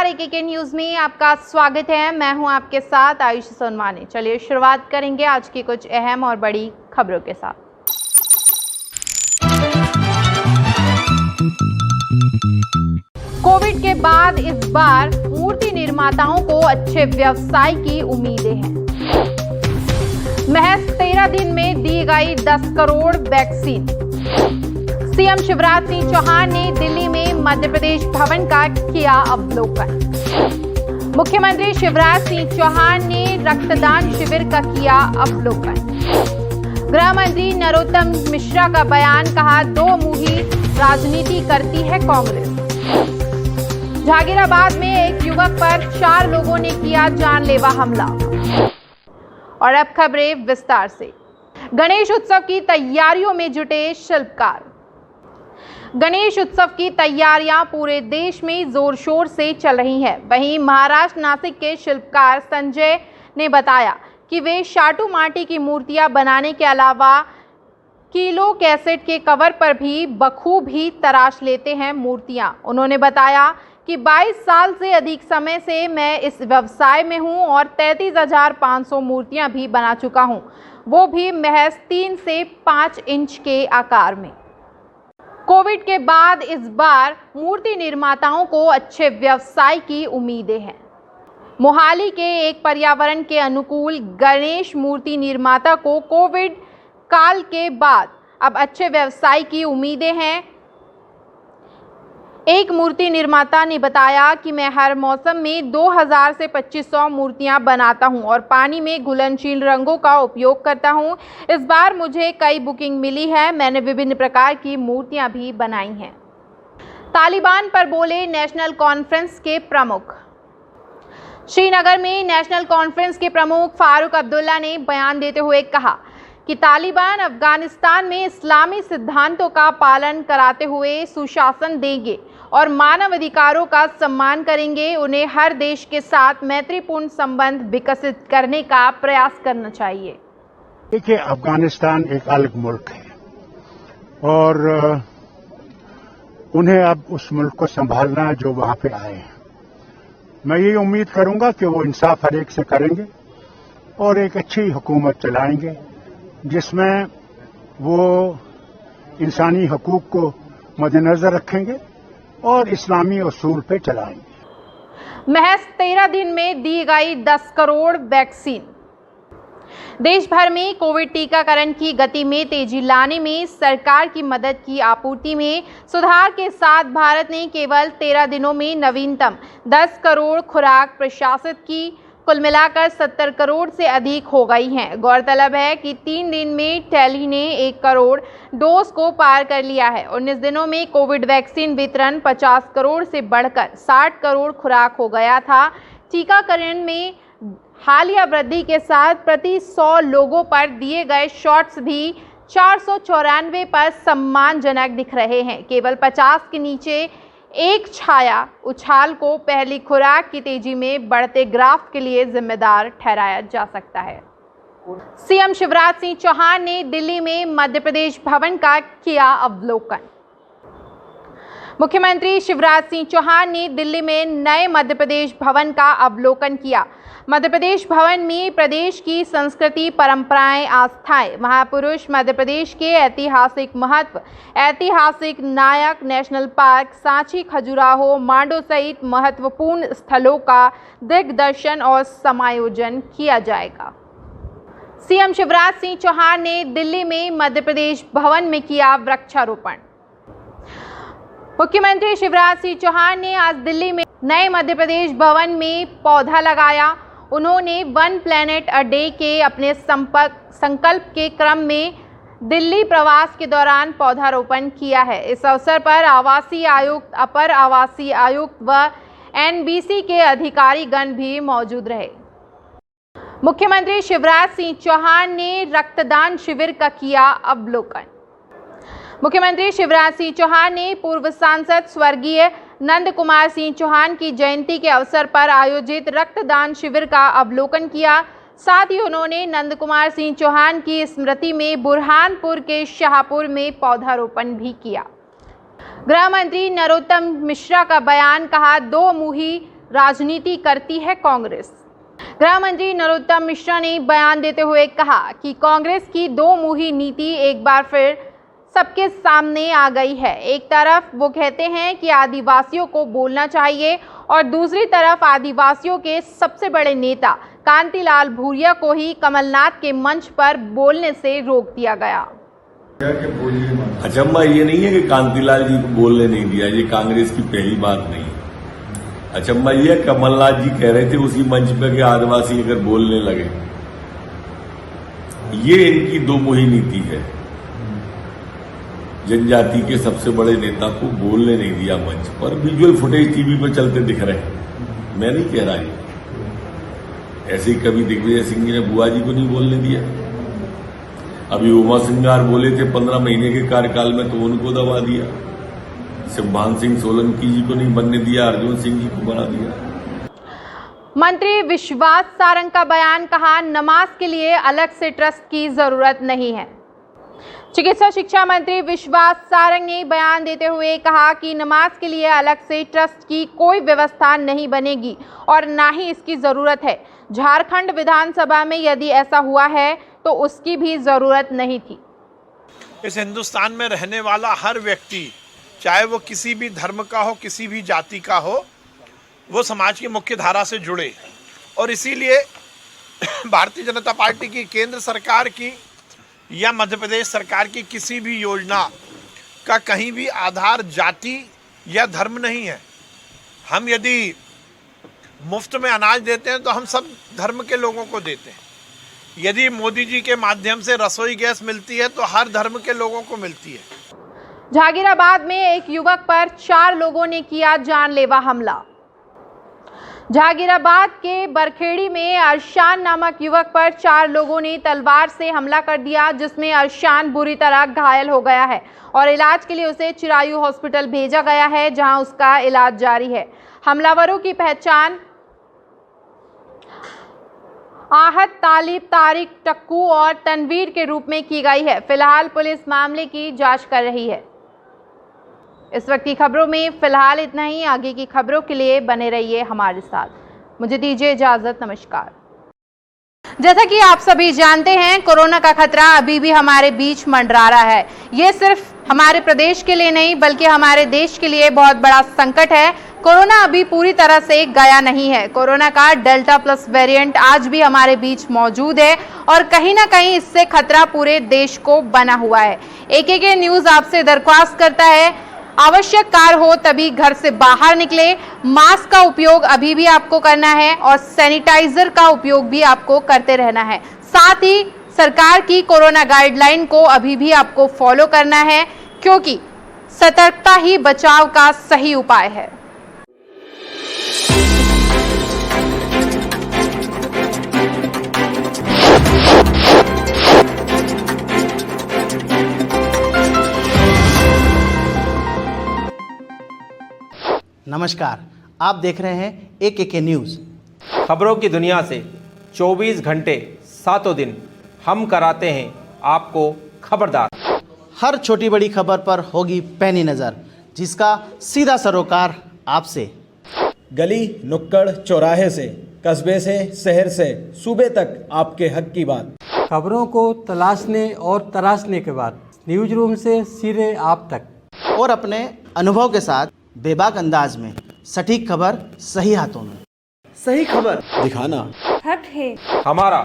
AKK news में आपका स्वागत है। मैं हूं आपके साथ आयुष सोनवानी। चलिए शुरुआत करेंगे आज की कुछ अहम और बड़ी खबरों के साथ। कोविड के बाद इस बार मूर्ति निर्माताओं को अच्छे व्यवसाय की उम्मीदें हैं। महज 13 दिन में दी गई 10 करोड़ वैक्सीन। सीएम शिवराज सिंह चौहान ने दिल्ली में मध्य प्रदेश भवन का किया अवलोकन। मुख्यमंत्री शिवराज सिंह चौहान ने रक्तदान शिविर का किया अवलोकन। गृह मंत्री नरोत्तम मिश्रा का बयान, कहा दो मुही राजनीति करती है कांग्रेस। जहांगीराबाद में एक युवक पर 4 लोगों ने किया जानलेवा हमला। और अब खबरें विस्तार से। गणेश उत्सव की तैयारियों में जुटे शिल्पकार। गणेश उत्सव की तैयारियां पूरे देश में जोर शोर से चल रही हैं। वहीं महाराष्ट्र नासिक के शिल्पकार संजय ने बताया कि वे शाटू माटी की मूर्तियां बनाने के अलावा किलो कैसेट के कवर पर भी बखूबी तराश लेते हैं मूर्तियां। उन्होंने बताया कि 22 साल से अधिक समय से मैं इस व्यवसाय में हूं और 33,500 मूर्तियां भी बना चुका हूं, वो भी महज 3 से 5 इंच के आकार में। कोविड के बाद इस बार मूर्ति निर्माताओं को अच्छे व्यवसाय की उम्मीदें हैं। मोहाली के एक पर्यावरण के अनुकूल गणेश मूर्ति निर्माता को कोविड काल के बाद अब अच्छे व्यवसाय की उम्मीदें हैं। एक मूर्ति निर्माता ने बताया कि मैं हर मौसम में 2000 से 2500 मूर्तियां बनाता हूं और पानी में घुलनशील रंगों का उपयोग करता हूं। इस बार मुझे कई बुकिंग मिली है। मैंने विभिन्न प्रकार की मूर्तियां भी बनाई हैं। तालिबान पर बोले नेशनल कॉन्फ्रेंस के प्रमुख। श्रीनगर में नेशनल कॉन्फ्रेंस के प्रमुख फारूक अब्दुल्ला ने बयान देते हुए कहा कि तालिबान अफगानिस्तान में इस्लामी सिद्धांतों का पालन कराते हुए सुशासन देंगे और मानव अधिकारों का सम्मान करेंगे। उन्हें हर देश के साथ मैत्रीपूर्ण संबंध विकसित करने का प्रयास करना चाहिए। देखिए, अफगानिस्तान एक अलग मुल्क है और उन्हें अब उस मुल्क को संभालना जो वहां पे आए हैं। मैं ये उम्मीद करूंगा कि वो इंसाफ हर एक से करेंगे और एक अच्छी हुकूमत चलाएंगे जिसमें वो इंसानी हकूक को मद्देनजर रखेंगे और इस्लामी उसूल पे चलाएंगे। महज 13 दिन में दी गई 10 करोड़ वैक्सीन। देश भर में कोविड टीकाकरण की गति में तेजी लाने में सरकार की मदद की आपूर्ति में सुधार के साथ भारत ने केवल 13 दिनों में नवीनतम 10 करोड़ खुराक प्रशासित की। कुल मिलाकर 70 करोड़ से अधिक हो गई हैं। गौरतलब है कि 3 दिन में टेली ने 1 करोड़ डोज को पार कर लिया है। 19 दिनों में कोविड वैक्सीन वितरण 50 करोड़ से बढ़कर 60 करोड़ खुराक हो गया था। टीकाकरण में हालिया वृद्धि के साथ प्रति 100 लोगों पर दिए गए शॉट्स भी 494 पर सम्मानजनक दिख रहे हैं। केवल 50 के नीचे एक छाया उछाल को पहली खुराक की तेजी में बढ़ते ग्राफ के लिए जिम्मेदार ठहराया जा सकता है। सीएम शिवराज सिंह चौहान ने दिल्ली में मध्य प्रदेश भवन का किया अवलोकन। मुख्यमंत्री शिवराज सिंह चौहान ने दिल्ली में नए मध्य प्रदेश भवन का अवलोकन किया। मध्य प्रदेश भवन में प्रदेश की संस्कृति, परंपराएं, आस्थाएं, महापुरुष, मध्य प्रदेश के ऐतिहासिक महत्व, ऐतिहासिक नायक, नेशनल पार्क, सांची, खजुराहो, मांडो सहित महत्वपूर्ण स्थलों का दिग्दर्शन और समायोजन किया जाएगा। सीएम शिवराज सिंह चौहान ने दिल्ली में मध्य प्रदेश भवन में किया वृक्षारोपण। मुख्यमंत्री शिवराज सिंह चौहान ने आज दिल्ली में नए मध्य प्रदेश भवन में पौधा लगाया। उन्होंने वन प्लेनेट अ डे के अपने संकल्प के क्रम में दिल्ली प्रवास के दौरान पौधारोपण किया है। इस अवसर पर आवासीय आयुक्त, अपर आवासीय आयुक्त व एनबीसी के अधिकारीगण भी मौजूद रहे। मुख्यमंत्री शिवराज सिंह चौहान ने रक्तदान शिविर का किया अवलोकन। मुख्यमंत्री शिवराज सिंह चौहान ने पूर्व सांसद स्वर्गीय नंद कुमार सिंह चौहान की जयंती के अवसर पर आयोजित रक्तदान शिविर का अवलोकन किया। साथ ही उन्होंने नंद कुमार सिंह चौहान की स्मृति में बुरहानपुर के शाहपुर में पौधारोपण भी किया। गृह मंत्री नरोत्तम मिश्रा का बयान, कहा दो मुही राजनीति करती है कांग्रेस। गृह मंत्री नरोत्तम मिश्रा ने बयान देते हुए कहा कि कांग्रेस की दो मुही नीति एक बार फिर सबके सामने आ गई है। एक तरफ वो कहते हैं कि आदिवासियों को बोलना चाहिए और दूसरी तरफ आदिवासियों के सबसे बड़े नेता कांतिलाल भूरिया को ही कमलनाथ के मंच पर बोलने से रोक दिया गया। अचंभा ये नहीं है कि कांतिलाल जी को बोलने नहीं दिया, ये कांग्रेस की पहली बात नहीं है। अचंभा ये है कमलनाथ जी कह रहे थे उसी मंच पर कि आदिवासी अगर बोलने लगे, ये इनकी दो मुही नीति है। जनजाति के सबसे बड़े नेता को बोलने नहीं दिया मंच पर। विजुअल फुटेज टीवी पर चलते दिख रहे हैं, मैं नहीं कह रहा ये। ऐसे ही कभी दिग्विजय सिंह जी ने बुआ जी को नहीं बोलने दिया। अभी उमा सिंगार बोले थे 15 महीने के कार्यकाल में, तो उनको दबा दिया। सिंभान सिंह सोलंकी जी को नहीं बनने दिया, अर्जुन सिंह जी को बना दिया। मंत्री विश्वास सारंग का बयान, कहा नमाज के लिए अलग से ट्रस्ट की जरूरत नहीं है। चिकित्सा शिक्षा मंत्री विश्वास सारंग ने बयान देते हुए कहा कि नमाज के लिए अलग से ट्रस्ट की कोई व्यवस्था नहीं बनेगी और ना ही इसकी जरूरत है। झारखंड विधानसभा में यदि ऐसा हुआ है तो उसकी भी जरूरत नहीं थी। इस हिंदुस्तान में रहने वाला हर व्यक्ति, चाहे वो किसी भी धर्म का हो, किसी भी जाति का हो, वो समाज की मुख्य धारा से जुड़े। और इसीलिए भारतीय जनता पार्टी की केंद्र सरकार की या मध्य प्रदेश सरकार की किसी भी योजना का कहीं भी आधार जाति या धर्म नहीं है। हम यदि मुफ्त में अनाज देते हैं तो हम सब धर्म के लोगों को देते हैं। यदि मोदी जी के माध्यम से रसोई गैस मिलती है तो हर धर्म के लोगों को मिलती है। जहांगीराबाद में एक युवक पर 4 लोगों ने किया जानलेवा हमला। जहांगीराबाद के बरखेड़ी में अरशान नामक युवक पर 4 लोगों ने तलवार से हमला कर दिया, जिसमें अरशान बुरी तरह घायल हो गया है और इलाज के लिए उसे चिरायू हॉस्पिटल भेजा गया है, जहां उसका इलाज जारी है। हमलावरों की पहचान आहत तालिब, तारिक, टक्कू और तनवीर के रूप में की गई है। फिलहाल पुलिस मामले की जांच कर रही है। इस वक्त की खबरों में फिलहाल इतना ही। आगे की खबरों के लिए बने रहिए हमारे साथ। मुझे दीजिए इजाजत, नमस्कार। जैसा कि आप सभी जानते हैं, कोरोना का खतरा अभी भी हमारे बीच मंडरा रहा है। ये सिर्फ हमारे प्रदेश के लिए नहीं बल्कि हमारे देश के लिए बहुत बड़ा संकट है। कोरोना अभी पूरी तरह से गया नहीं है। कोरोना का डेल्टा प्लस वेरिएंट आज भी हमारे बीच मौजूद है और कहीं ना कहीं इससे खतरा पूरे देश को बना हुआ है। AKK न्यूज आपसे दरख्वास्त करता है, आवश्यक कार्य हो तभी घर से बाहर निकले। मास्क का उपयोग अभी भी आपको करना है और सैनिटाइजर का उपयोग भी आपको करते रहना है। साथ ही सरकार की कोरोना गाइडलाइन को अभी भी आपको फॉलो करना है, क्योंकि सतर्कता ही बचाव का सही उपाय है। नमस्कार, आप देख रहे हैं AKK न्यूज़। खबरों की दुनिया से 24 घंटे 7 दिन हम कराते हैं आपको खबरदार। हर छोटी बड़ी खबर पर होगी पैनी नज़र, जिसका सीधा सरोकार आपसे। गली नुक्कड़ चौराहे से, कस्बे से, शहर से, सूबे तक आपके हक की बात। खबरों को तलाशने और तराशने के बाद न्यूज रूम से सीधे आप तक, और अपने अनुभव के साथ बेबाक अंदाज में सटीक खबर सही हाथों में। सही खबर दिखाना हक है हमारा।